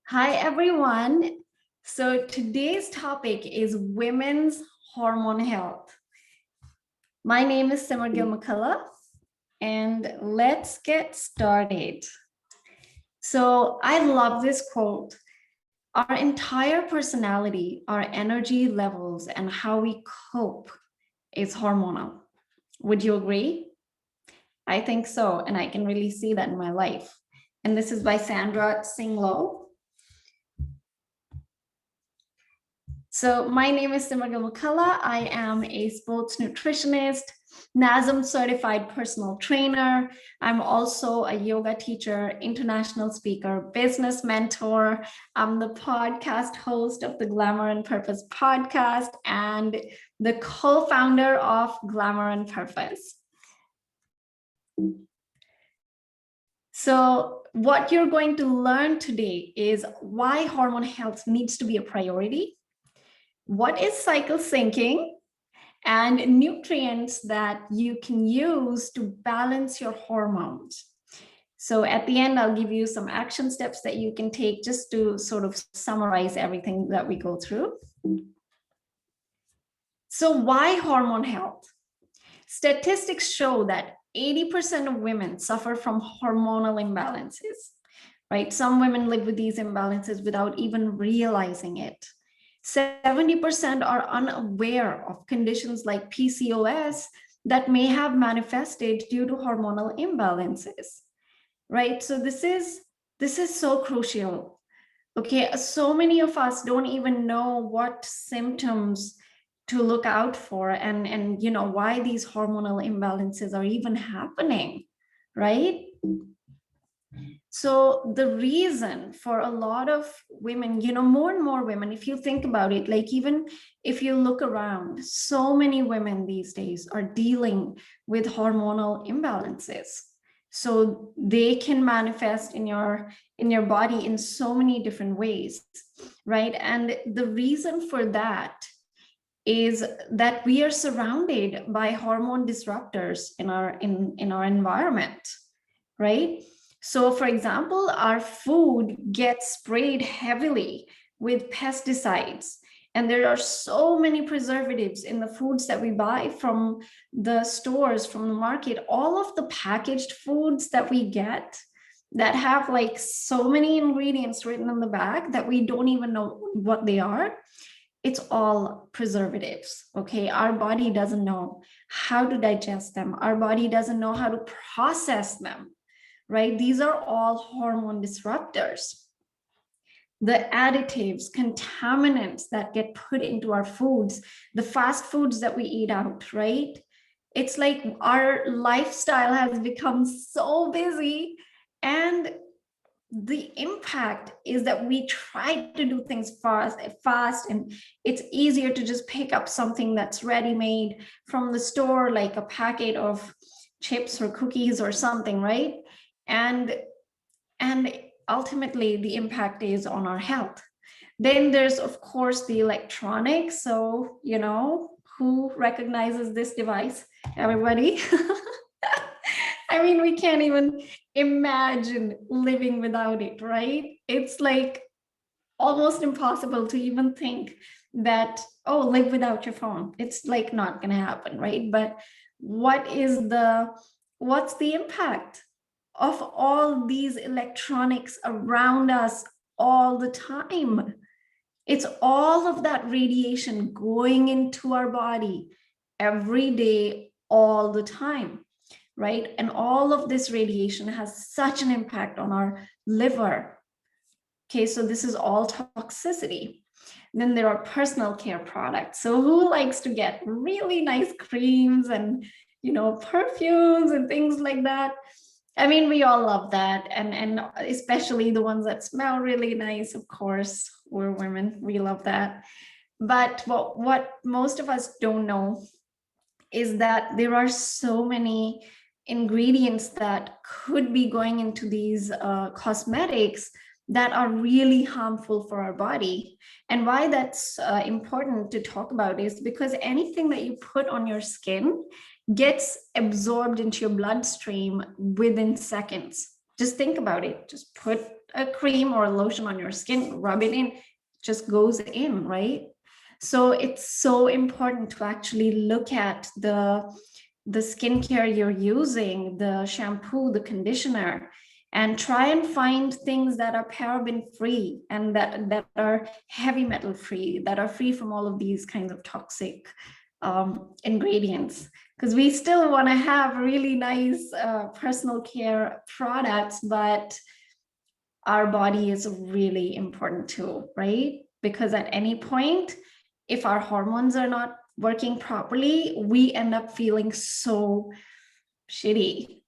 Hi, everyone. So today's topic is women's hormone health. My name is Simar Gill McCullough, and let's get started. So I love this quote. Our entire personality, our energy levels, and how we cope is hormonal. Would you agree? I think so, and I can really see that in my life. And this is by Sandra Singlow. So my name is Simar Gill McCullough. I am a sports nutritionist, NASM certified personal trainer. I'm also a yoga teacher, international speaker, business mentor. I'm the podcast host of the Glamour and Purpose podcast and the co-founder of Glamour and Purpose. So what you're going to learn today is why hormone health needs to be a priority. What is cycle syncing, and nutrients that you can use to balance your hormones. So at the end, I'll give you some action steps that you can take just to sort of summarize everything that we go through. So why hormone health? Statistics show that 80% of women suffer from hormonal imbalances, right? Some women live with these imbalances without even realizing it. 70% are unaware of conditions like PCOS that may have manifested due to hormonal imbalances, right? So this is so crucial. Okay, so many of us don't even know what symptoms to look out for and you know why these hormonal imbalances are even happening, right? So the reason for a lot of women, you know, more and more women, if you think about it, like even if you look around, so many women these days are dealing with hormonal imbalances. So they can manifest in your body in so many different ways, right? And the reason for that is that we are surrounded by hormone disruptors in our environment, right? So for example, our food gets sprayed heavily with pesticides, and there are so many preservatives in the foods that we buy from the stores, from the market. All of the packaged foods that we get that have like so many ingredients written on the back that we don't even know what they are, it's all preservatives. Okay, our body doesn't know how to digest them. Our body doesn't know how to process them, right? These are all hormone disruptors. The additives, contaminants that get put into our foods, the fast foods that we eat out, right? It's like our lifestyle has become so busy, and the impact is that we try to do things fast, and it's easier to just pick up something that's ready-made from the store, like a packet of chips or cookies or something, right? And ultimately the impact is on our health. Then there's of course the electronics. So you know, who recognizes this device? Everybody. I mean, we can't even imagine living without it, right? It's like almost impossible to even think that, oh, live without your phone. It's like not going to happen, right? But what's the impact of all these electronics around us all the time? It's all of that radiation going into our body every day, all the time, right? And all of this radiation has such an impact on our liver. Okay, so this is all toxicity. Then there are personal care products. So who likes to get really nice creams and, you know, perfumes and things like that? I mean, we all love that. And especially the ones that smell really nice, of course, we're women, we love that. But what most of us don't know is that there are so many ingredients that could be going into these cosmetics that are really harmful for our body. And why that's important to talk about is because anything that you put on your skin gets absorbed into your bloodstream within seconds. Just think about it. Just put a cream or a lotion on your skin, rub it in, just goes in, right? So it's so important to actually look at the skincare you're using, the shampoo, the conditioner, and try and find things that are paraben free and that are heavy metal free, that are free from all of these kinds of toxic ingredients. Because we still want to have really nice personal care products, but our body is really important too, right? Because at any point, if our hormones are not working properly, we end up feeling so shitty.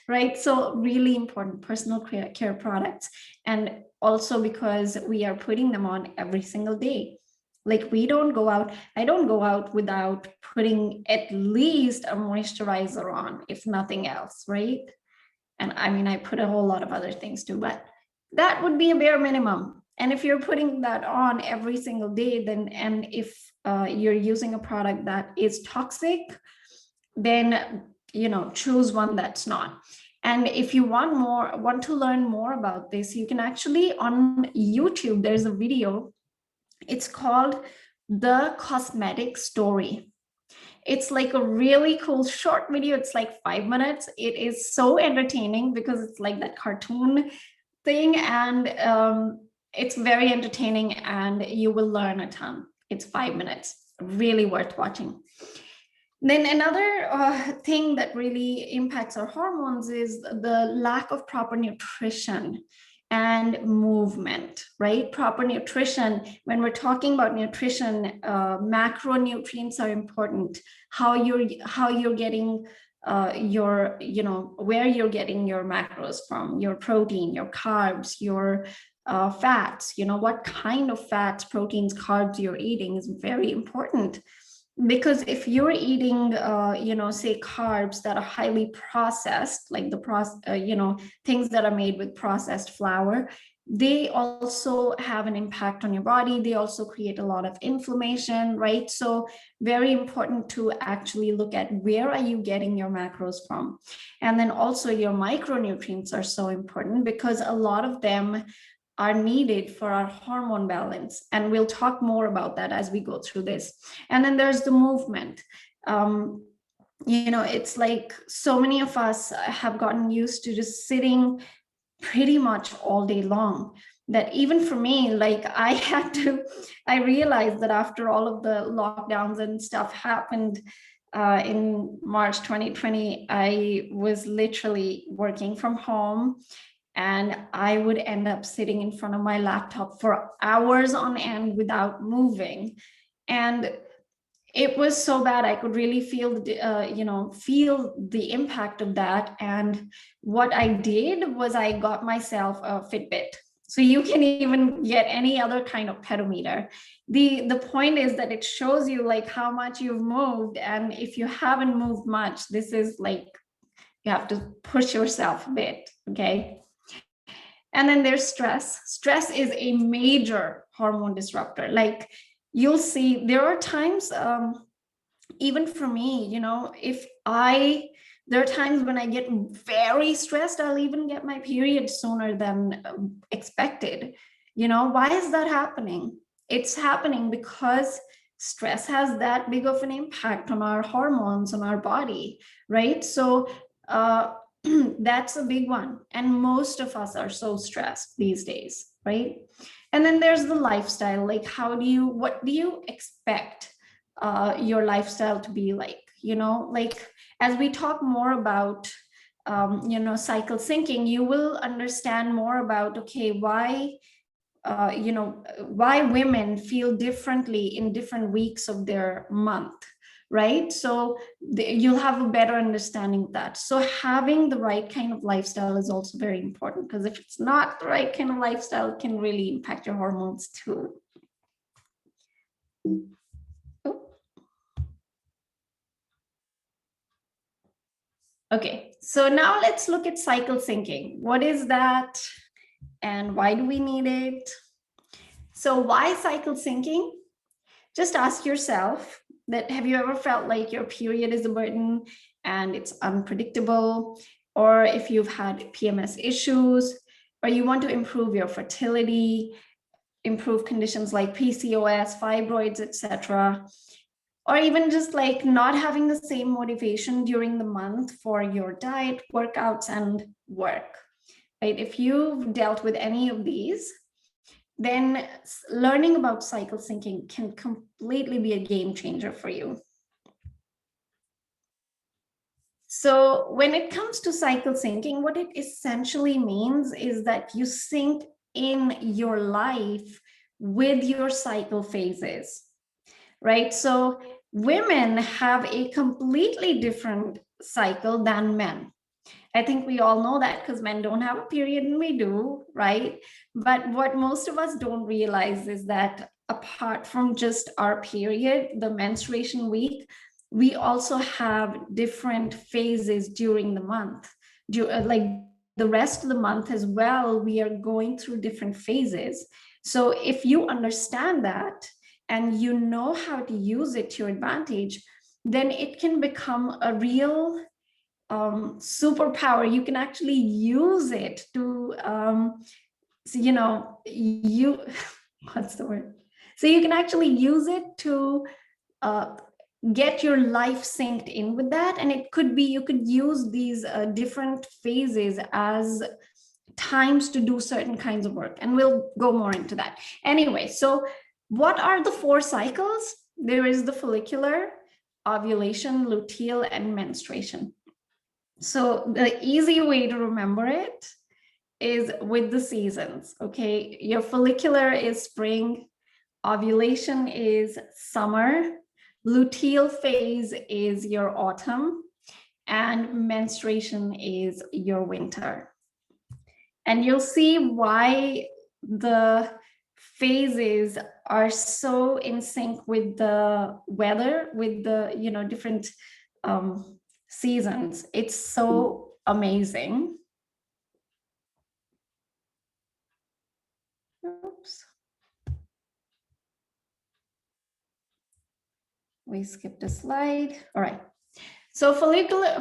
Right? So really important personal care products. And also because we are putting them on every single day. Like we don't go out, I don't go out without putting at least a moisturizer on, if nothing else, right? And I mean, I put a whole lot of other things too, but that would be a bare minimum. And if you're putting that on every single day, then, and if you're using a product that is toxic, then, you know, choose one that's not. And if you want to learn more about this, you can actually, on YouTube, there's a video. It's called The Cosmetic Story. It's like a really cool short video. It's like 5 minutes. It is so entertaining because it's like that cartoon thing, and it's very entertaining and you will learn a ton. It's 5 minutes, really worth watching. Then another thing that really impacts our hormones is the lack of proper nutrition and movement, right? Proper nutrition. When we're talking about nutrition, macronutrients are important. How you're getting your, you know, where you're getting your macros from, your protein, your carbs, your fats, you know, what kind of fats, proteins, carbs you're eating is very important. Because if you're eating, you know, say carbs that are highly processed, like you know, things that are made with processed flour, they also have an impact on your body. They also create a lot of inflammation, right? So very important to actually look at where are you getting your macros from. And then also your micronutrients are so important because a lot of them are needed for our hormone balance. And we'll talk more about that as we go through this. And then there's the movement. You know, it's like so many of us have gotten used to just sitting pretty much all day long, that even for me, like I realized that after all of the lockdowns and stuff happened in March 2020, I was literally working from home. And I would end up sitting in front of my laptop for hours on end without moving. And it was so bad. I could really feel, you know, feel the impact of that. And what I did was I got myself a Fitbit. So you can even get any other kind of pedometer. The point is that it shows you like how much you've moved. And if you haven't moved much, this is like, you have to push yourself a bit, okay? And then there's stress. Stress is a major hormone disruptor. Like you'll see, there are times, even for me, you know, there are times when I get very stressed, I'll even get my period sooner than expected. You know, why is that happening? It's happening because stress has that big of an impact on our hormones, on our body, right? So, that's a big one. And most of us are so stressed these days, right? And then there's the lifestyle. Like, what do you expect your lifestyle to be like? You know, like as we talk more about, you know, cycle syncing, you will understand more about, okay, why, you know, why women feel differently in different weeks of their month, right? So you'll have a better understanding of that. So having the right kind of lifestyle is also very important, because if it's not the right kind of lifestyle, it can really impact your hormones too. Oh. Okay, so now let's look at cycle syncing. What is that and why do we need it? So why cycle syncing? Just ask yourself that, have you ever felt like your period is a burden and it's unpredictable or if you've had PMS issues, or you want to improve your fertility, improve conditions like PCOS, fibroids, etc., or even just like not having the same motivation during the month for your diet, workouts, and work, right? If you've dealt with any of these, then learning about cycle syncing can completely be a game changer for you. So when it comes to cycle syncing, what it essentially means is that you sync in your life with your cycle phases, right? So women have a completely different cycle than men. I think we all know that because men don't have a period and we do, right? But what most of us don't realize is that apart from just our period, the menstruation week, we also have different phases during the month. Like the rest of the month as well, we are going through different phases. So if you understand that and you know how to use it to your advantage, then it can become a real superpower. You can actually use it to you what's the word, so you can actually use it to get your life synced in with that. And it could be, you could use these different phases as times to do certain kinds of work, and we'll go more into that. Anyway, so what are the 4 cycles? There is the follicular, ovulation, luteal, and menstruation. So the easy way to remember it is with the seasons, okay? Your follicular is spring, ovulation is summer, luteal phase is your autumn, and menstruation is your winter. And you'll see why the phases are so in sync with the weather, with the, different seasons. It's so amazing. Oops. We skipped a slide. All right. So follicular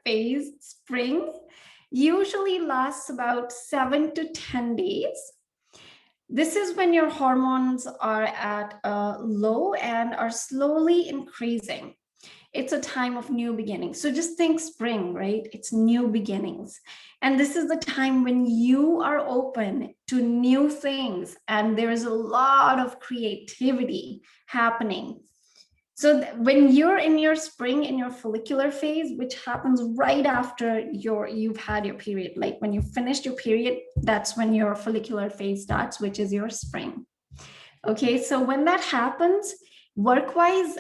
phase, spring, usually lasts about 7 to 10 days. This is when your hormones are at a low and are slowly increasing. It's a time of new beginnings. So just think spring, right? It's new beginnings. And this is the time when you are open to new things and there is a lot of creativity happening. So when you're in your spring, in your follicular phase, which happens right after you've had your period, like when you finished your period, that's when your follicular phase starts, which is your spring. Okay, so when that happens, work-wise,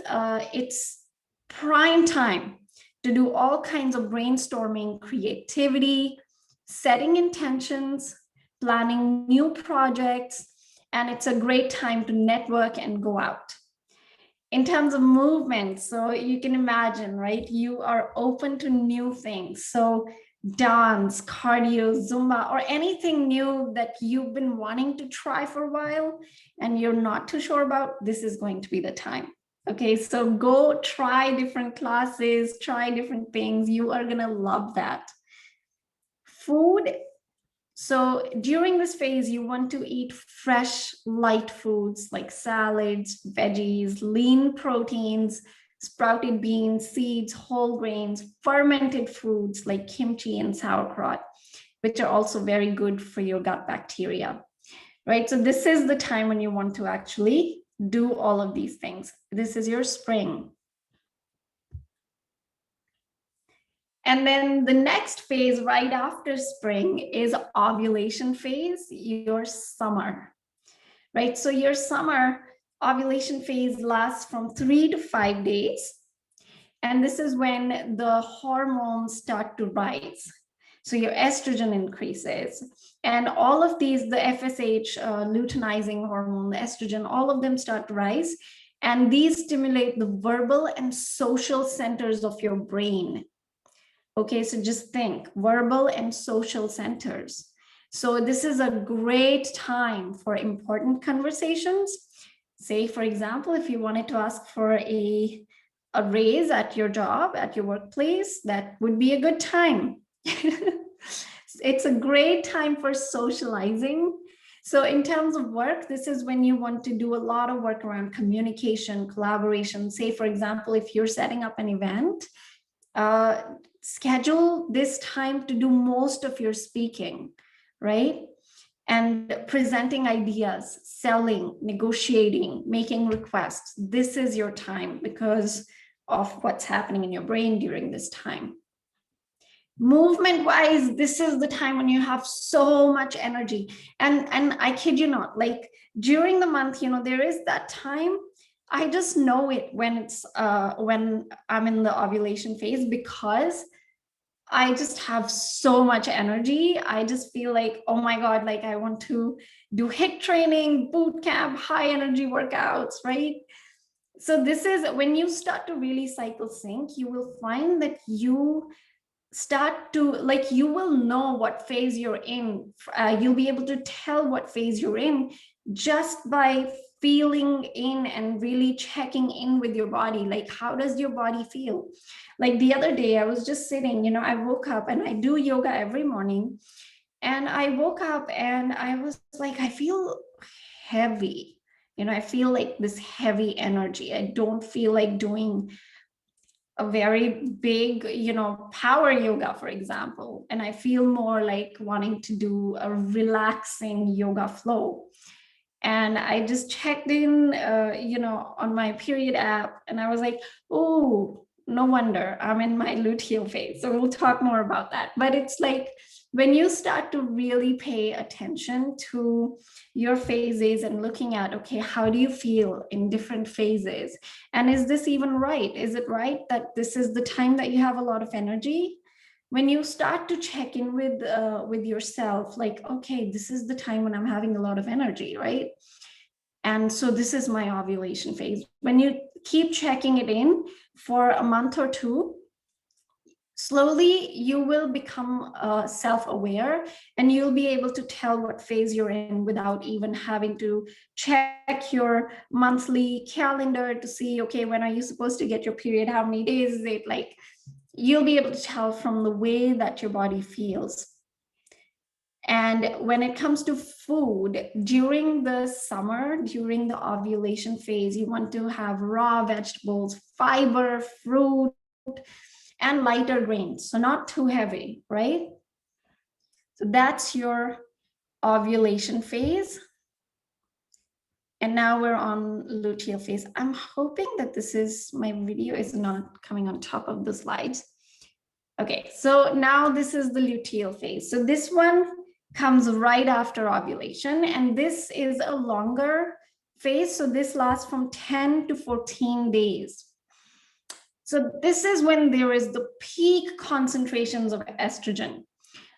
it's prime time to do all kinds of brainstorming, creativity, setting intentions, planning new projects, and it's a great time to network and go out. In terms of movement, so you can imagine, right? You are open to new things. So dance, cardio, Zumba, or anything new that you've been wanting to try for a while and you're not too sure about, this is going to be the time. Okay, so go try different classes, try different things. You are gonna love that. Food. So during this phase, you want to eat fresh, light foods like salads, veggies, lean proteins, sprouted beans, seeds, whole grains, fermented foods like kimchi and sauerkraut, which are also very good for your gut bacteria, right? So this is the time when you want to actually do all of these things. This is your spring. And then the next phase right after spring is ovulation phase, your summer, right? So your summer ovulation phase lasts from 3 to 5 days. And this is when the hormones start to rise. So your estrogen increases. And all of these, the FSH, luteinizing hormone, the estrogen, all of them start to rise. And these stimulate the verbal and social centers of your brain. Okay, so just think, verbal and social centers. So this is a great time for important conversations. Say, for example, if you wanted to ask for a a raise at your job, at your workplace, that would be a good time. It's a great time for socializing. So in terms of work, this is when you want to do a lot of work around communication, collaboration. Say, for example, if you're setting up an event, schedule this time to do most of your speaking, right? And presenting ideas, selling, negotiating, making requests. This is your time because of what's happening in your brain during this time. Movement wise, this is the time when you have so much energy. And I kid you not, like during the month, there is that time. I just know it when I'm in the ovulation phase, because I just have so much energy. I just feel like, oh my God, like I want to do HIIT training, boot camp, high energy workouts, right? So this is when you start to really cycle sync, you will find that you start to, like, you will know what phase you're in. You'll be able to tell what phase you're in just by feeling in and really checking in with your body. Like, how does your body feel? Like the other day, I was just sitting, I woke up, and I do yoga every morning. And I woke up and I was like, I feel heavy. I feel like this heavy energy. I don't feel like doing a very big, power yoga, for example. And I feel more like wanting to do a relaxing yoga flow. And I just checked in, on my period app, and I was like, oh, no wonder I'm in my luteal phase. So we'll talk more about that. But it's like when you start to really pay attention to your phases and looking at, okay, how do you feel in different phases? And is this even right? Is it right that this is the time that you have a lot of energy? When you start to check in with yourself, like, okay, this is the time when I'm having a lot of energy, right? And so this is my ovulation phase. When you keep checking it in for a month or two, slowly you will become self-aware, and you'll be able to tell what phase you're in without even having to check your monthly calendar to see, okay, when are you supposed to get your period? How many days is it? Like, you'll be able to tell from the way that your body feels. And when it comes to food, during the summer, during the ovulation phase, you want to have raw vegetables, fiber, fruit, and lighter grains. So not too heavy, right? So that's your ovulation phase. And now we're on luteal phase. I'm hoping that my video is not coming on top of the slides. Okay, so now this is the luteal phase. So this one comes right after ovulation, and this is a longer phase. So this lasts from 10 to 14 days. So this is when there is the peak concentrations of estrogen,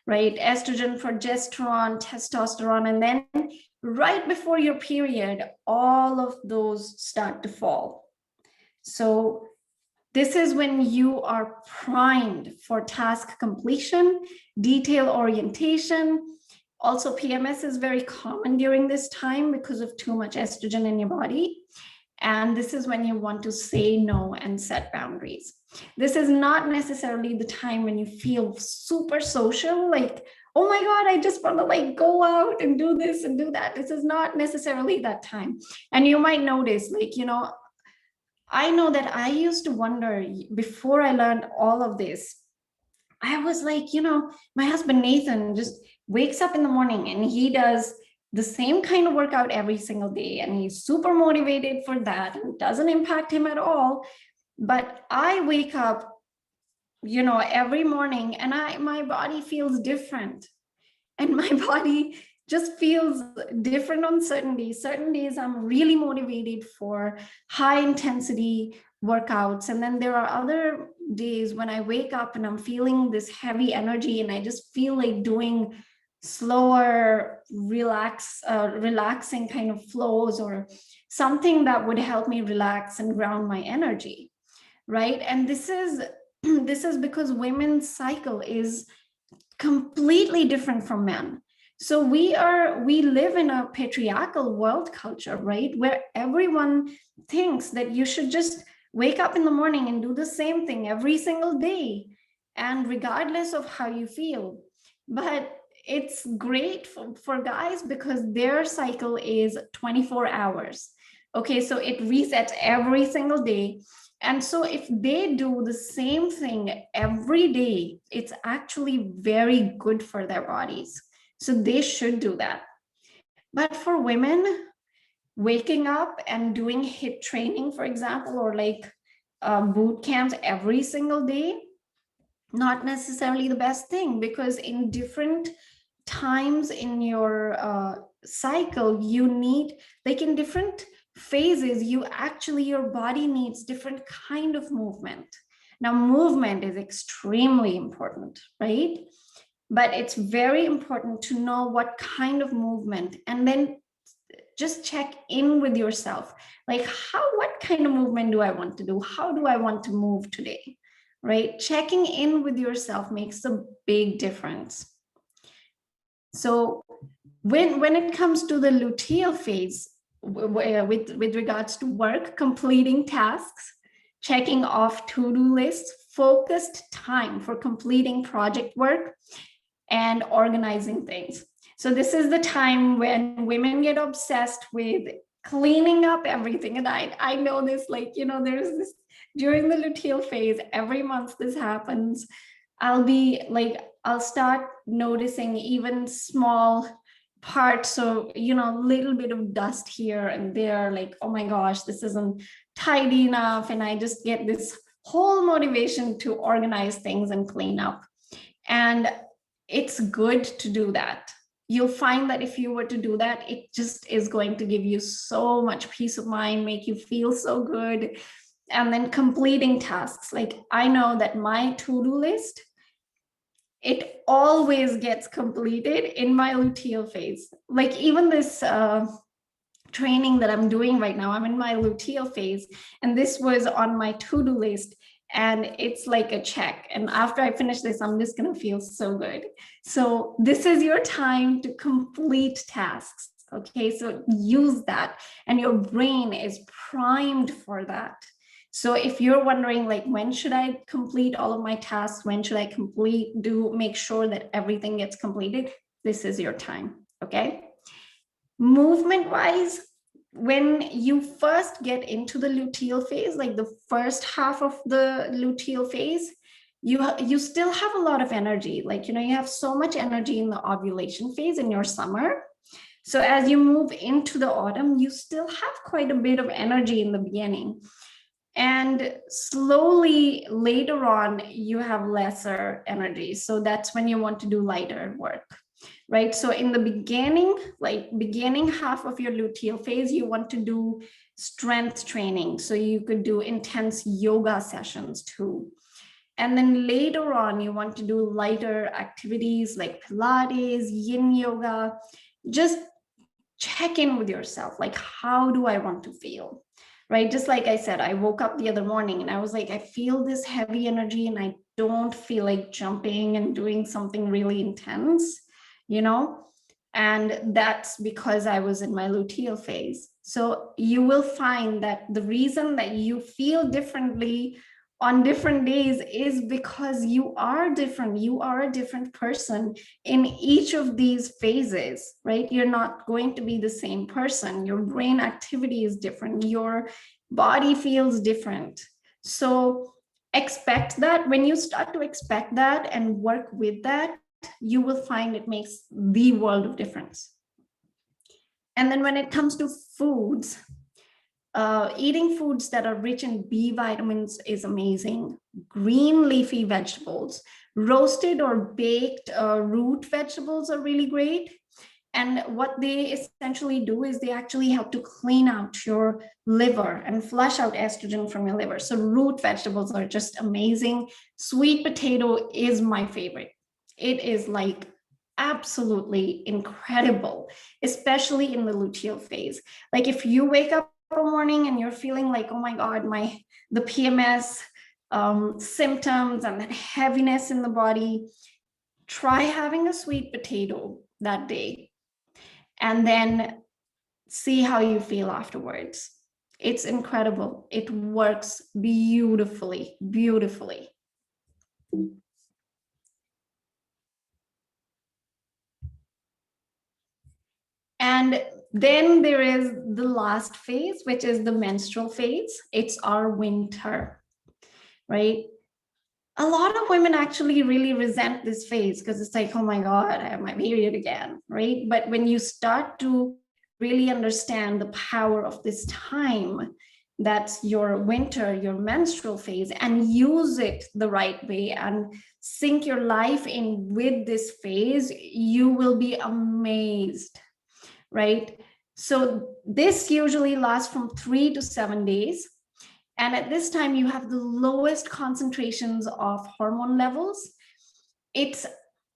right? Estrogen, progesterone, testosterone, and then right before your period, all of those start to fall. So this is when you are primed for task completion, detail orientation. Also, PMS is very common during this time because of too much estrogen in your body. And this is when you want to say no and set boundaries. This is not necessarily the time when you feel super social, like, oh my God, I just want to like go out and do this and do that. This is not necessarily that time. And you might notice, like, I know that I used to wonder before I learned all of this. I was like, my husband Nathan just wakes up in the morning and he does the same kind of workout every single day, and he's super motivated for that, and it doesn't impact him at all. But I wake up, every morning, and my body feels different, and my body just feels different on certain days. Certain days I'm really motivated for high intensity workouts, and then there are other days when I wake up and I'm feeling this heavy energy, and I just feel like doing slower, relaxing kind of flows, or something that would help me relax and ground my energy, right? And this is because women's cycle is completely different from men. So we live in a patriarchal world culture, right, where everyone thinks that you should just Wake up in the morning and do the same thing every single day, and regardless of how you feel. But it's great for guys because their cycle is 24 hours. Okay, so it resets every single day. And so if they do the same thing every day, it's actually very good for their bodies. So they should do that. But for women, waking up and doing HIIT training, for example, or like boot camps every single day, not necessarily the best thing, because in different times in your cycle, you need, like in different phases, your body needs different kind of movement. Now, movement is extremely important, right? But it's very important to know what kind of movement, and then just check in with yourself. Like, what kind of movement do I want to do? How do I want to move today? Right? Checking in with yourself makes a big difference. So when it comes to the luteal phase, with regards to work, completing tasks, checking off to-do lists, focused time for completing project work, and organizing things. So this is the time when women get obsessed with cleaning up everything. And I know this, like, there's this during the luteal phase, every month this happens. I'll start noticing even small parts. So, little bit of dust here and there, like, oh my gosh, this isn't tidy enough. And I just get this whole motivation to organize things and clean up. And it's good to do that. You'll find that if you were to do that, it just is going to give you so much peace of mind, make you feel so good. And then completing tasks. Like, I know that my to-do list, it always gets completed in my luteal phase. Like, even this training that I'm doing right now, I'm in my luteal phase, and this was on my to-do list. And it's like a check. And after I finish this, I'm just going to feel so good. So this is your time to complete tasks. Okay, so use that. And your brain is primed for that. So if you're wondering, like, when should I complete all of my tasks? When should I make sure that everything gets completed? This is your time. Okay. Movement wise, when you first get into the luteal phase, like the first half of the luteal phase, you still have a lot of energy. Like, you have so much energy in the ovulation phase in your summer. So as you move into the autumn, you still have quite a bit of energy in the beginning. And slowly later on, you have lesser energy. So that's when you want to do lighter work. Right? So in the beginning half of your luteal phase, you want to do strength training. So you could do intense yoga sessions too. And then later on, you want to do lighter activities like Pilates, yin yoga. Just check in with yourself. Like, how do I want to feel? Right? Just like I said, I woke up the other morning and I was like, I feel this heavy energy and I don't feel like jumping and doing something really intense. And that's because I was in my luteal phase. So you will find that the reason that you feel differently on different days is because you are different. You are a different person in each of these phases, right? You're not going to be the same person. Your brain activity is different. Your body feels different. So expect that. When you start to expect that and work with that, you will find it makes the world of difference. And then when it comes to foods, eating foods that are rich in B vitamins is amazing. Green leafy vegetables, roasted or baked root vegetables are really great. And what they essentially do is they actually help to clean out your liver and flush out estrogen from your liver. So root vegetables are just amazing. Sweet potato is my favorite. It is like absolutely incredible, especially in the luteal phase. Like, if you wake up in the morning and you're feeling like, oh my God, the PMS symptoms and that heaviness in the body, try having a sweet potato that day and then see how you feel afterwards. It's incredible. It works beautifully, beautifully. And then there is the last phase, which is the menstrual phase. It's our winter, right? A lot of women actually really resent this phase because it's like, oh my God, I have my period again, right? But when you start to really understand the power of this time, that's your winter, your menstrual phase, and use it the right way and sync your life in with this phase, you will be amazed, right? So this usually lasts from 3 to 7 days. And at this time, you have the lowest concentrations of hormone levels. It's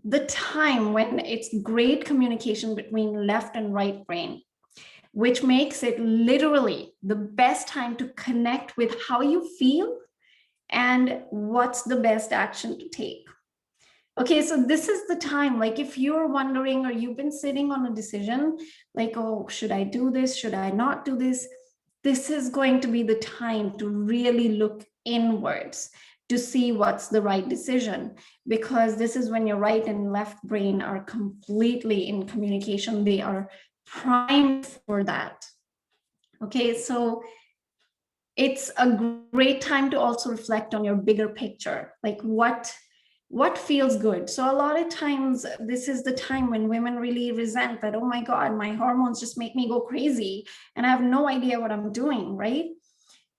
the time when it's great communication between left and right brain, which makes it literally the best time to connect with how you feel and what's the best action to take. Okay, so this is the time, like if you're wondering or you've been sitting on a decision, like, oh, should I do this? Should I not do this? This is going to be the time to really look inwards to see what's the right decision, because this is when your right and left brain are completely in communication. They are primed for that. Okay, so it's a great time to also reflect on your bigger picture, like what feels good. So a lot of times this is the time when women really resent that, oh my God, my hormones just make me go crazy and I have no idea what I'm doing, right?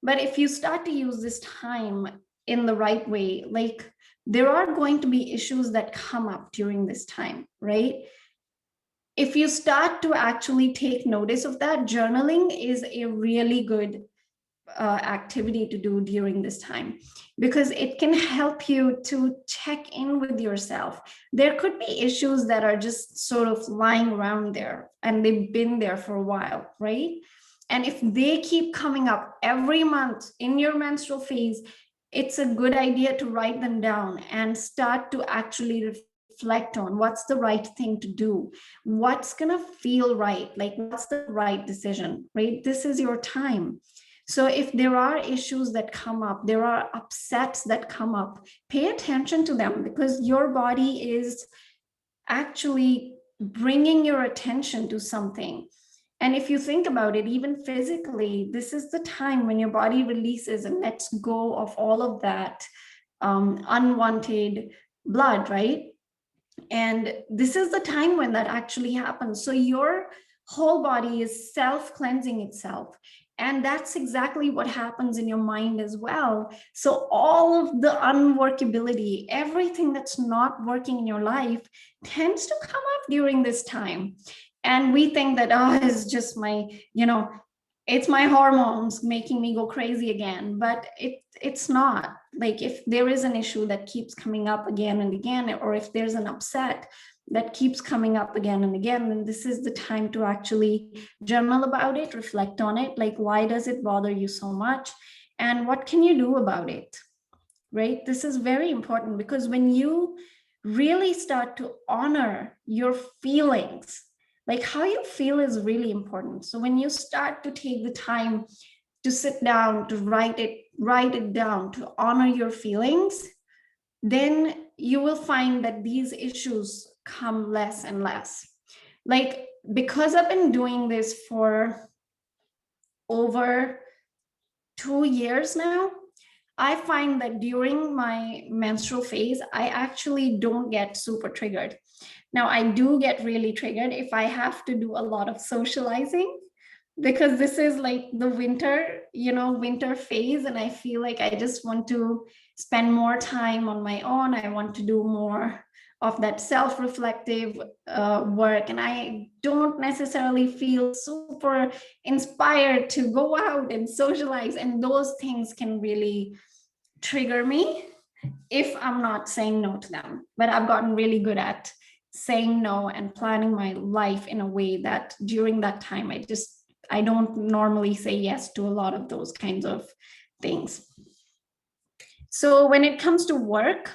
But if you start to use this time in the right way, like there are going to be issues that come up during this time, right? If you start to actually take notice of that, journaling is a really good activity to do during this time, because it can help you to check in with yourself. There could be issues that are just sort of lying around there and they've been there for a while, right? And if they keep coming up every month in your menstrual phase, it's a good idea to write them down and start to actually reflect on what's the right thing to do, what's going to feel right, like what's the right decision, right? This is your time. So if there are issues that come up, there are upsets that come up, pay attention to them, because your body is actually bringing your attention to something. And if you think about it, even physically, this is the time when your body releases and lets go of all of that unwanted blood, right? And this is the time when that actually happens. So your whole body is self-cleansing itself. And that's exactly what happens in your mind as well. So all of the unworkability, everything that's not working in your life tends to come up during this time. And we think that, oh, it's just my, it's my hormones making me go crazy again. But it's not. Like if there is an issue that keeps coming up again and again, or if there's an upset that keeps coming up again and again, then this is the time to actually journal about it, reflect on it. Like, why does it bother you so much? And what can you do about it? Right? This is very important, because when you really start to honor your feelings, like how you feel is really important. So when you start to take the time to sit down, to write it down, to honor your feelings, then you will find that these issues come less and less. Like, because I've been doing this for over 2 years now, I find that during my menstrual phase, I actually don't get super triggered. Now, I do get really triggered if I have to do a lot of socializing, because this is like the winter phase, and I feel like I just want to spend more time on my own. I want to do more of that self-reflective work, and I don't necessarily feel super inspired to go out and socialize, and those things can really trigger me if I'm not saying no to them. But I've gotten really good at saying no and planning my life in a way that during that time I don't normally say yes to a lot of those kinds of things. So when it comes to work,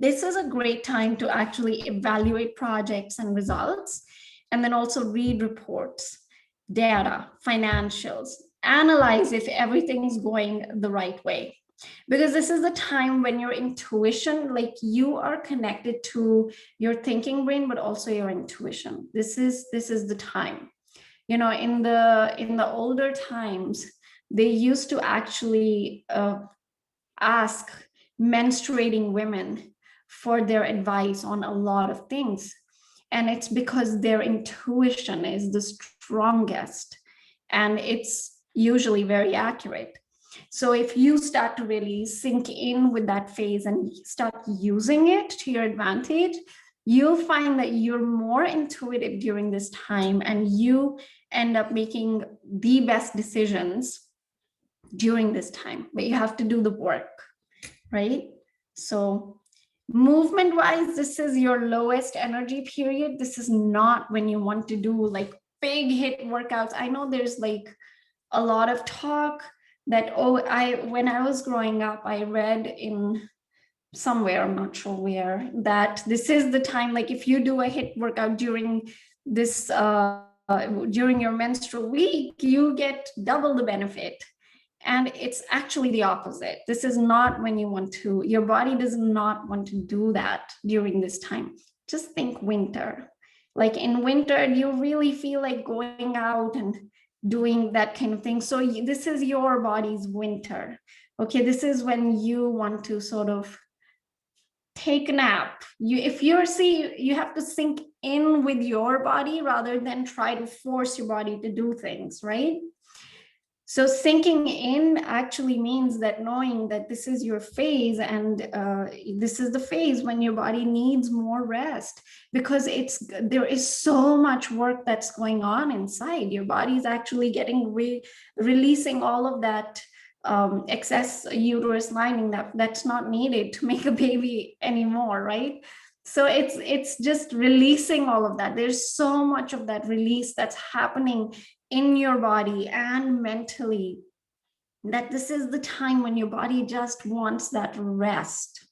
this is a great time to actually evaluate projects and results, and then also read reports, data, financials. analyze if everything's going the right way. Because this is the time when your intuition, like you are connected to your thinking brain, but also your intuition. This is the time. You know, in the older times, they used to actually ask menstruating women for their advice on a lot of things. And it's because their intuition is the strongest, and it's usually very accurate. So if you start to really sink in with that phase and start using it to your advantage, you'll find that you're more intuitive during this time, and you end up making the best decisions during this time. But you have to do the work, right? So movement wise, this is your lowest energy period. This is not when you want to do like big hit workouts. I know there's like a lot of talk that, oh, when I was growing up, I read in somewhere, I'm not sure where, that this is the time, like if you do a hit workout during this during your menstrual week, you get double the benefit. And it's actually the opposite. This is not when you want to, your body does not want to do that during this time. Just think winter. Like in winter, you really feel like going out and doing that kind of thing. So this is your body's winter. Okay, this is when you want to sort of take a nap. You have to sink in with your body rather than try to force your body to do things, right? So sinking in actually means that knowing that this is your phase, and this is the phase when your body needs more rest, because there is so much work that's going on inside. Your body is actually getting releasing all of that excess uterus lining that's not needed to make a baby anymore, right? So it's just releasing all of that. There's so much of that release that's happening in your body and mentally, that this is the time when your body just wants that rest.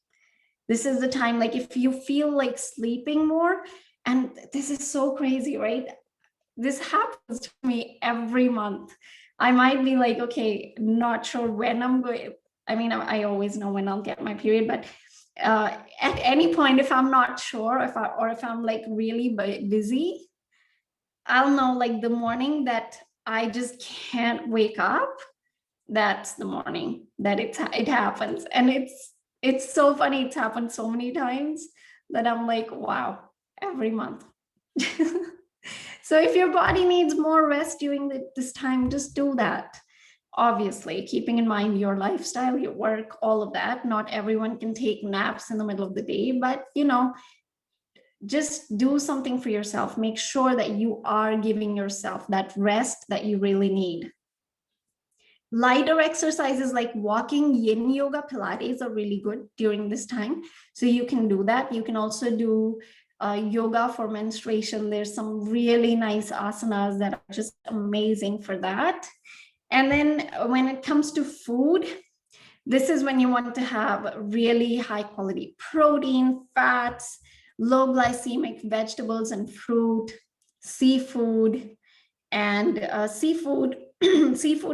This is the time, like if you feel like sleeping more, and this is so crazy, right? This happens to me every month. I might be like, okay, not sure when I'm going. I mean, I always know when I'll get my period, but at any point, if I'm not sure, if I'm like really busy, I'll know like the morning that I just can't wake up. That's the morning that it happens. And it's so funny. It's happened so many times that I'm like, wow, every month. So if your body needs more rest during this time, just do that. Obviously, keeping in mind your lifestyle, your work, all of that. Not everyone can take naps in the middle of the day, but just do something for yourself. Make sure that you are giving yourself that rest that you really need. Lighter exercises like walking, yin yoga, Pilates are really good during this time. So you can do that. You can also do yoga for menstruation. There's some really nice asanas that are just amazing for that. And then when it comes to food, this is when you want to have really high quality protein, fats, low glycemic vegetables and fruit, seafood. And seafood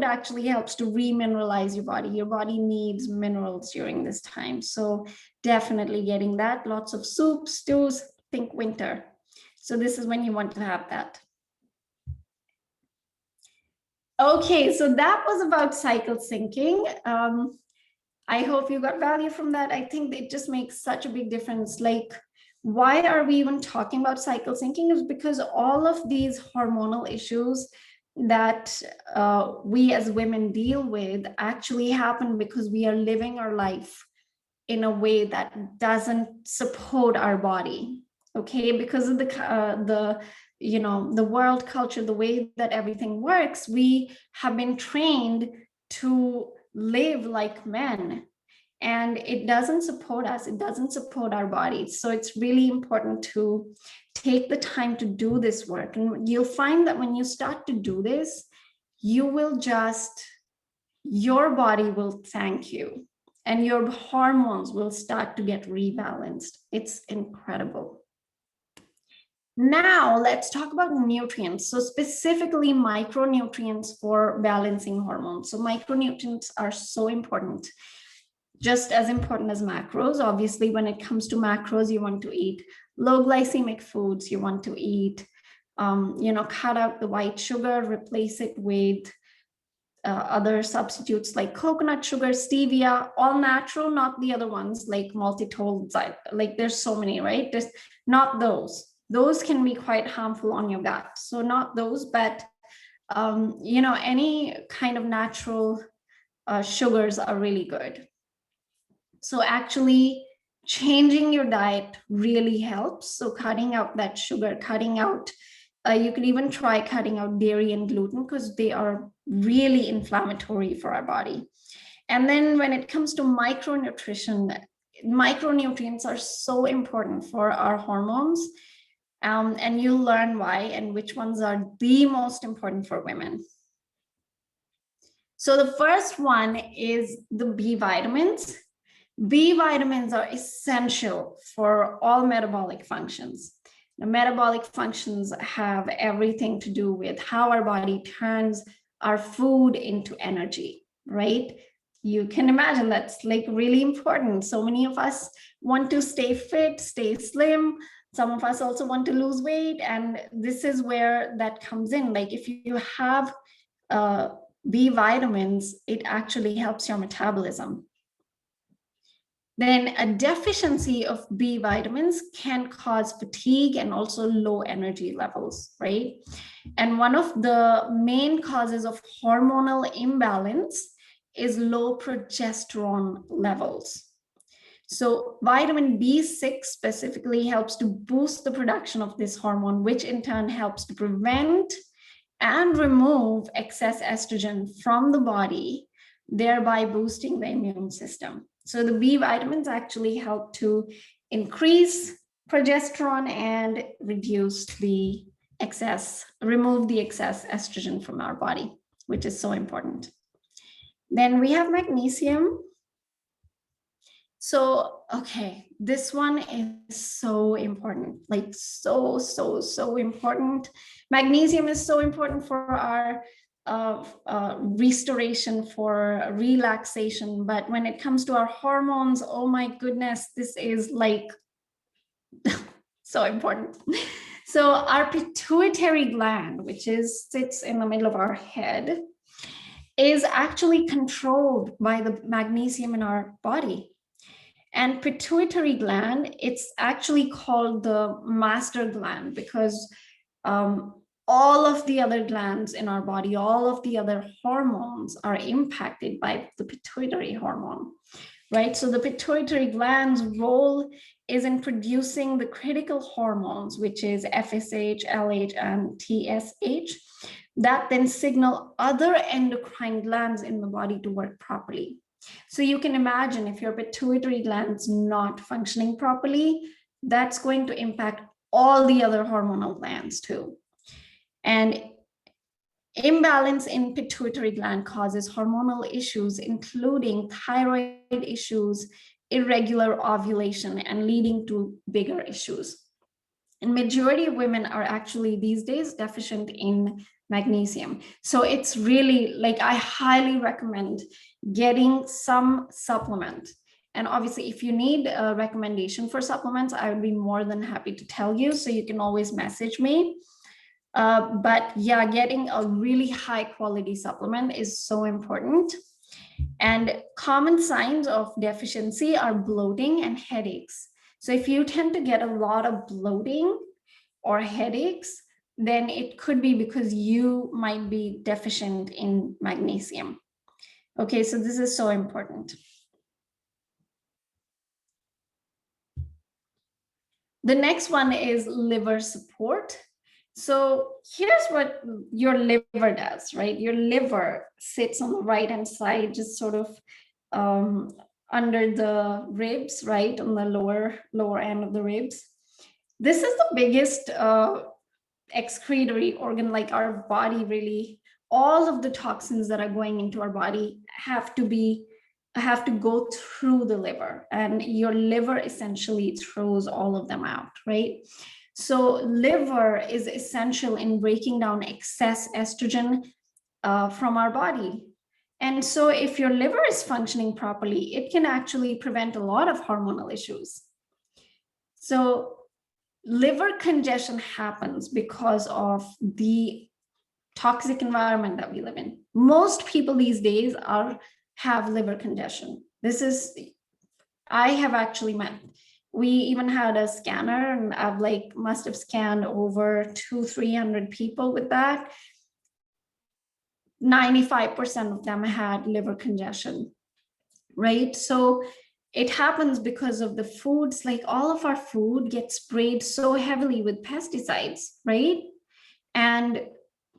actually helps to remineralize your body. Your body needs minerals during this time. So definitely getting that. Lots of soups, stews, think winter. So this is when you want to have that. Okay, so that was about cycle syncing. I hope you got value from that. I think it just makes such a big difference. Like, why are we even talking about cycle syncing? Is because all of these hormonal issues that we as women deal with actually happen because we are living our life in a way that doesn't support our body. Okay, because of the world culture, the way that everything works, we have been trained to live like men, and it doesn't support us. It doesn't support our bodies. So it's really important to take the time to do this work. And you'll find that when you start to do this, your body will thank you, and your hormones will start to get rebalanced. It's incredible. Now let's talk about nutrients. So specifically micronutrients for balancing hormones. So micronutrients are so important, just as important as macros. Obviously, when it comes to macros, you want to eat low glycemic foods. You want to eat, cut out the white sugar, replace it with other substitutes like coconut sugar, stevia, all natural, not the other ones like maltitol. Like there's so many, right? There's not those. Those can be quite harmful on your gut. So not those, but any kind of natural sugars are really good. So actually changing your diet really helps. So cutting out that sugar, cutting out, you could even try cutting out dairy and gluten because they are really inflammatory for our body. And then when it comes to micronutrition, micronutrients are so important for our hormones. And you'll learn why and which ones are the most important for women. So the first one is the B vitamins. B vitamins are essential for all metabolic functions. The metabolic functions have everything to do with how our body turns our food into energy, right? You can imagine that's like really important. So many of us want to stay fit, stay slim. Some of us also want to lose weight. And this is where that comes in. Like if you have B vitamins, it actually helps your metabolism. Then a deficiency of B vitamins can cause fatigue and also low energy levels, right? And one of the main causes of hormonal imbalance is low progesterone levels. So vitamin B6 specifically helps to boost the production of this hormone, which in turn helps to prevent and remove excess estrogen from the body, thereby boosting the immune system. So the B vitamins actually help to increase progesterone and remove the excess estrogen from our body, which is so important. Then we have magnesium. So, okay, this one is so important, like so important. Magnesium is so important for our restoration, for relaxation. But when it comes to our hormones, oh my goodness, this is like so important. So our pituitary gland, which sits in the middle of our head, is actually controlled by the magnesium in our body. And pituitary gland, it's actually called the master gland because all of the other glands in our body, all of the other hormones are impacted by the pituitary hormone, right? So the pituitary gland's role is in producing the critical hormones, which is FSH, LH, and TSH, that then signal other endocrine glands in the body to work properly. So you can imagine if your pituitary gland's not functioning properly, that's going to impact all the other hormonal glands too. And imbalance in pituitary gland causes hormonal issues, including thyroid issues, irregular ovulation, and leading to bigger issues. And majority of women are actually these days deficient in magnesium. So it's really like, I highly recommend getting some supplement. And obviously, if you need a recommendation for supplements, I would be more than happy to tell you. So you can always message me. But yeah, getting a really high quality supplement is so important. And common signs of deficiency are bloating and headaches. So if you tend to get a lot of bloating or headaches, then it could be because you might be deficient in magnesium. Okay, so this is so important. The next one is liver support. So here's what your liver does, right? Your liver sits on the right-hand side, just sort of under the ribs, right? On the lower end of the ribs. This is the biggest excretory organ, like our body really, all of the toxins that are going into our body have to go through the liver, and your liver essentially throws all of them out, right? So liver is essential in breaking down excess estrogen from our body. And so if your liver is functioning properly, it can actually prevent a lot of hormonal issues. So liver congestion happens because of the toxic environment that we live in. Most people these days have liver congestion. I have actually met, we even had a scanner, and I've must have scanned over 200-300 people with that. 95% of them had liver congestion, right? So it happens because of the foods, like all of our food gets sprayed so heavily with pesticides, right? And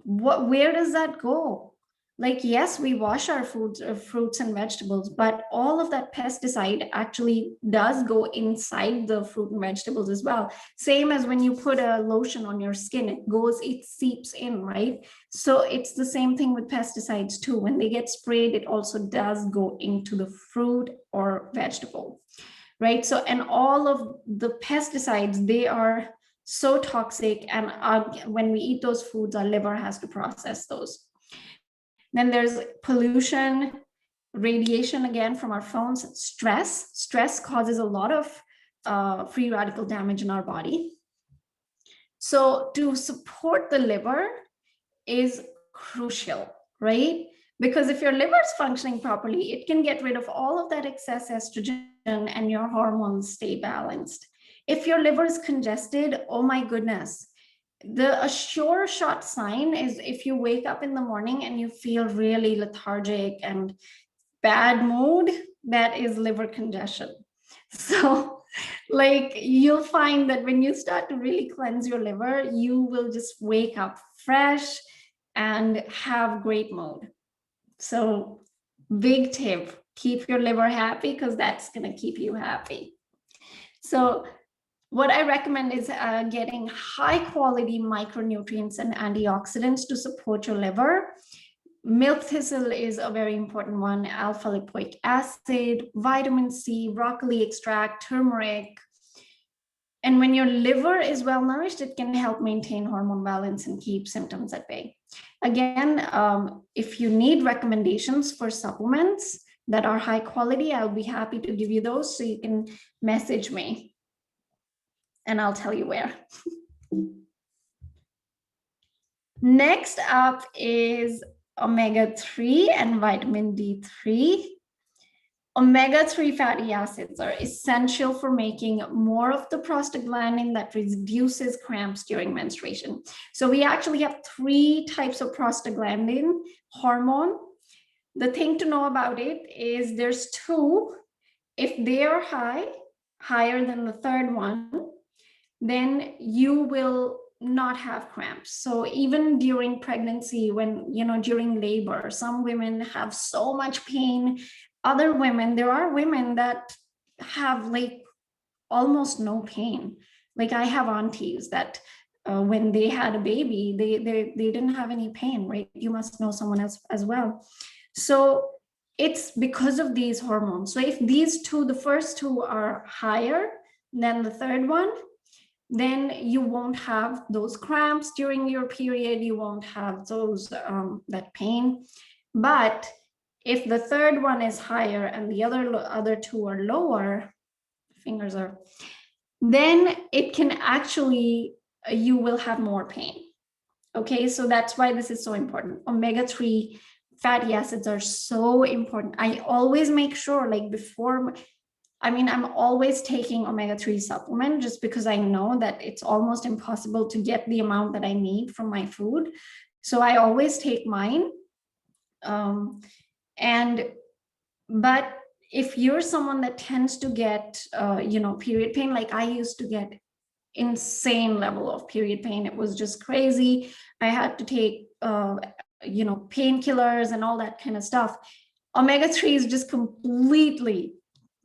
where does that go? Like, yes, we wash our fruits and vegetables, but all of that pesticide actually does go inside the fruit and vegetables as well. Same as when you put a lotion on your skin, it seeps in, right? So it's the same thing with pesticides too. When they get sprayed, it also does go into the fruit or vegetable, right? So, and all of the pesticides, they are so toxic, and when we eat those foods, our liver has to process those. Then there's pollution, radiation, again, from our phones. Stress causes a lot of free radical damage in our body. So to support the liver is crucial, right? Because if your liver is functioning properly, it can get rid of all of that excess estrogen and your hormones stay balanced. If your liver is congested, oh my goodness, a sure shot sign is if you wake up in the morning and you feel really lethargic and bad mood, that is liver congestion. So you'll find that when you start to really cleanse your liver, you will just wake up fresh and have great mood. So big tip, keep your liver happy, because that's going to keep you happy. So what I recommend is getting high quality micronutrients and antioxidants to support your liver. Milk thistle is a very important one, alpha lipoic acid, vitamin C, broccoli extract, turmeric. And when your liver is well nourished, it can help maintain hormone balance and keep symptoms at bay. Again, if you need recommendations for supplements that are high quality, I'll be happy to give you those, so you can message me and I'll tell you where. Next up is omega-3 and vitamin D3. Omega-3 fatty acids are essential for making more of the prostaglandin that reduces cramps during menstruation. So we actually have 3 types of prostaglandin hormone. The thing to know about it is there's 2. If they are higher than the third one, then you will not have cramps. So even during pregnancy, during labor, some women have so much pain. Other women, there are women that have almost no pain. I have aunties that when they had a baby, they didn't have any pain, right? You must know someone else as well. So it's because of these hormones. So if the first 2 are higher than the third one, then you won't have those cramps during your period. You won't have that pain. But if the third one is higher and the other 2 are lower, then it can actually, you will have more pain. Okay, so that's why this is so important. Omega-3 fatty acids are so important. I always make sure, I'm always taking omega-3 supplement, just because I know that it's almost impossible to get the amount that I need from my food. So I always take mine. But if you're someone that tends to get, period pain, like I used to get insane level of period pain. It was just crazy. I had to take, painkillers and all that kind of stuff. Omega-3 is just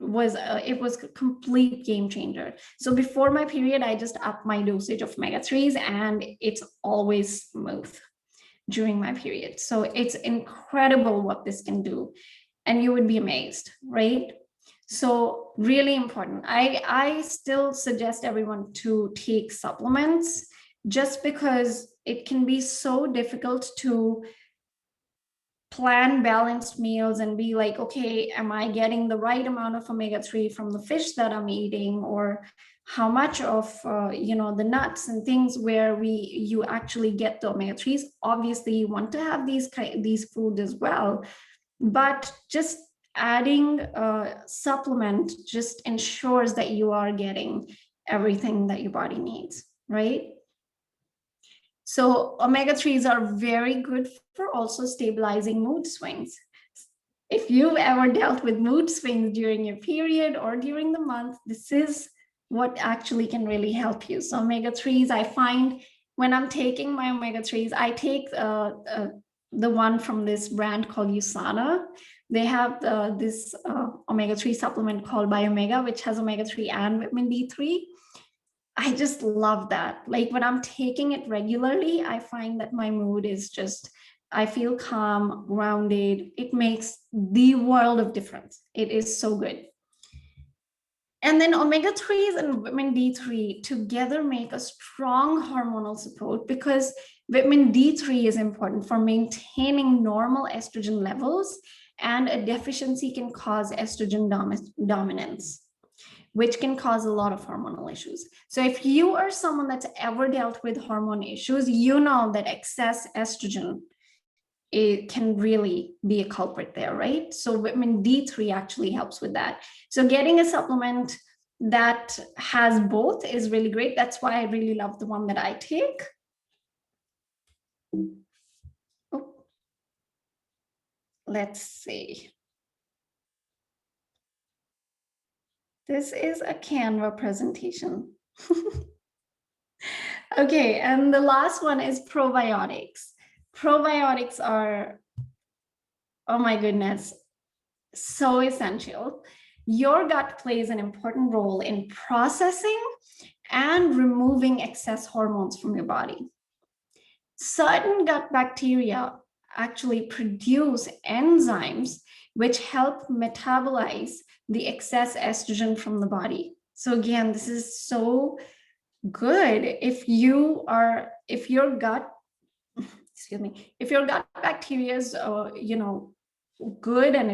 was a complete game changer. So before my period, I just upped my dosage of omega-3s, and it's always smooth during my period. So it's incredible what this can do, and you would be amazed, right? So really important. I still suggest everyone to take supplements just because it can be so difficult to plan balanced meals and be like, okay, am I getting the right amount of omega-3 from the fish that I'm eating, or how much of the nuts and things where you actually get the omega-3s. Obviously you want to have these foods as well, but just adding a supplement just ensures that you are getting everything that your body needs, right? So omega-3s are very good for also stabilizing mood swings. If you've ever dealt with mood swings during your period or during the month, this is what actually can really help you. So omega-3s, I find when I'm taking my omega-3s, I take the one from this brand called USANA. They have this omega-3 supplement called Biomega, which has omega-3 and vitamin D3. I just love that. Like when I'm taking it regularly, I find that my mood is just, I feel calm, grounded. It makes the world of difference. It is so good. And then omega-3s and vitamin D3 together make a strong hormonal support, because vitamin D3 is important for maintaining normal estrogen levels, and a deficiency can cause estrogen dominance, which can cause a lot of hormonal issues. So if you are someone that's ever dealt with hormone issues, you know that excess estrogen, it can really be a culprit there, right? So vitamin D3 actually helps with that. So getting a supplement that has both is really great. That's why I really love the one that I take. Oh, let's see. This is a Canva presentation. Okay, and the last one is probiotics. Probiotics are, oh my goodness, so essential. Your gut plays an important role in processing and removing excess hormones from your body. Certain gut bacteria actually produce enzymes which help metabolize the excess estrogen from the body. So again, this is so good if your gut, excuse me, if your gut bacteria is good and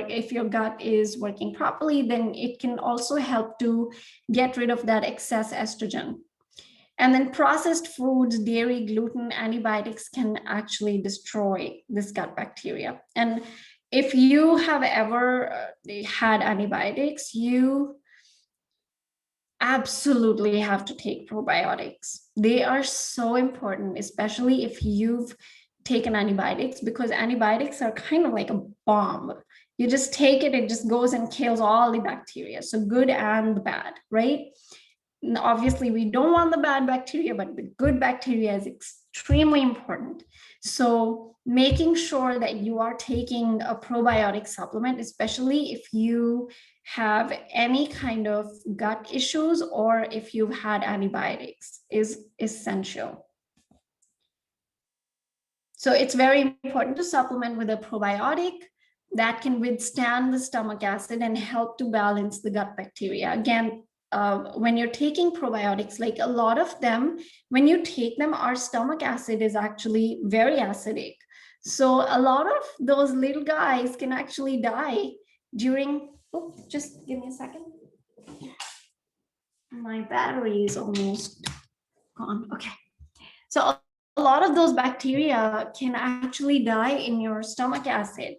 if your gut is working properly, then it can also help to get rid of that excess estrogen. And then processed foods, dairy, gluten, antibiotics can actually destroy this gut bacteria. And if you have ever had antibiotics, you absolutely have to take probiotics. They are so important, especially if you've taken antibiotics, because antibiotics are kind of like a bomb. You just take it, it just goes and kills all the bacteria, so good and the bad, right? And obviously we don't want the bad bacteria, but the good bacteria is extremely important. So making sure that you are taking a probiotic supplement, especially if you have any kind of gut issues or if you've had antibiotics, is essential. So it's very important to supplement with a probiotic that can withstand the stomach acid and help to balance the gut bacteria. Again, when you're taking probiotics, like a lot of them, when you take them, our stomach acid is actually very acidic. So a lot of those little guys can actually die during, oh, just give me a second. My battery is almost gone. Okay. So a lot of those bacteria can actually die in your stomach acid.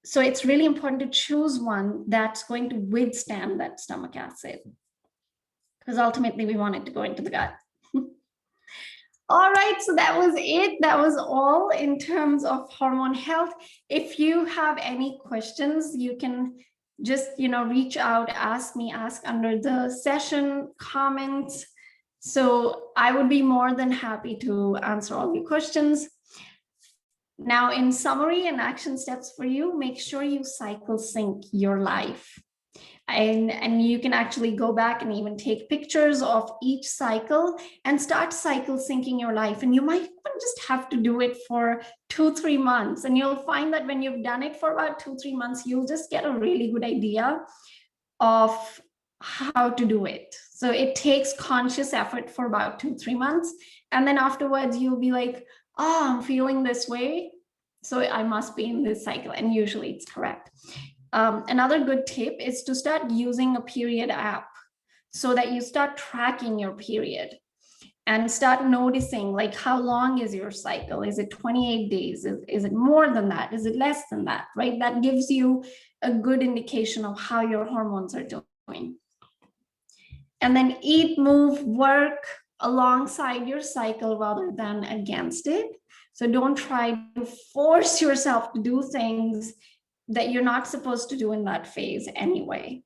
So it's really important to choose one that's going to withstand that stomach acid, because ultimately we want it to go into the gut. All right, so that was it. That was all in terms of hormone health. If you have any questions, you can just reach out, ask under the session comments. So I would be more than happy to answer all your questions. Now, in summary and action steps for you, make sure you cycle sync your life. And you can actually go back and even take pictures of each cycle and start cycle syncing your life. And you might even just have to do it for 2-3 months, and you'll find that when you've done it for about 2-3 months, you'll just get a really good idea of how to do it. So it takes conscious effort for about 2-3 months, and then afterwards you'll be like, oh, I'm feeling this way, so I must be in this cycle, and usually it's correct. Another good tip is to start using a period app so that you start tracking your period and start noticing, like, how long is your cycle? Is it 28 days? Is it more than that? Is it less than that, right? That gives you a good indication of how your hormones are doing. And then eat, move, work alongside your cycle rather than against it. So don't try to force yourself to do things that you're not supposed to do in that phase anyway.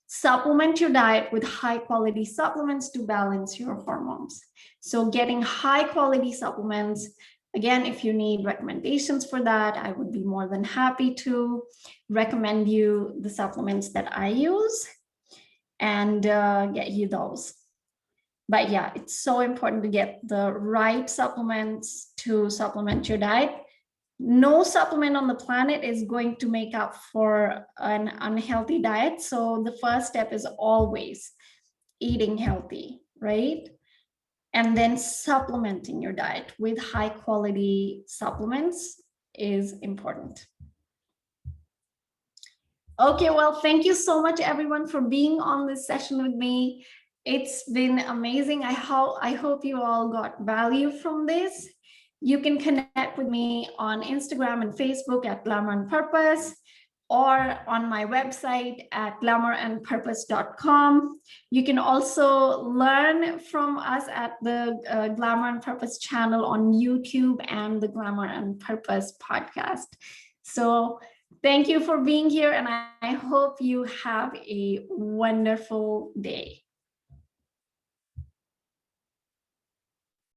Supplement your diet with high quality supplements to balance your hormones. So getting high quality supplements, again, if you need recommendations for that, I would be more than happy to recommend you the supplements that I use and get you those. But yeah, it's so important to get the right supplements to supplement your diet. No supplement on the planet is going to make up for an unhealthy diet. So the first step is always eating healthy, right? And then supplementing your diet with high quality supplements is important. Okay, well, thank you so much, everyone, for being on this session with me. It's been amazing. I hope you all got value from this. You can connect with me on Instagram and Facebook at Glamour and Purpose, or on my website at glamourandpurpose.com. You can also learn from us at the Glamour and Purpose channel on YouTube and the Glamour and Purpose podcast. So thank you for being here, and I hope you have a wonderful day.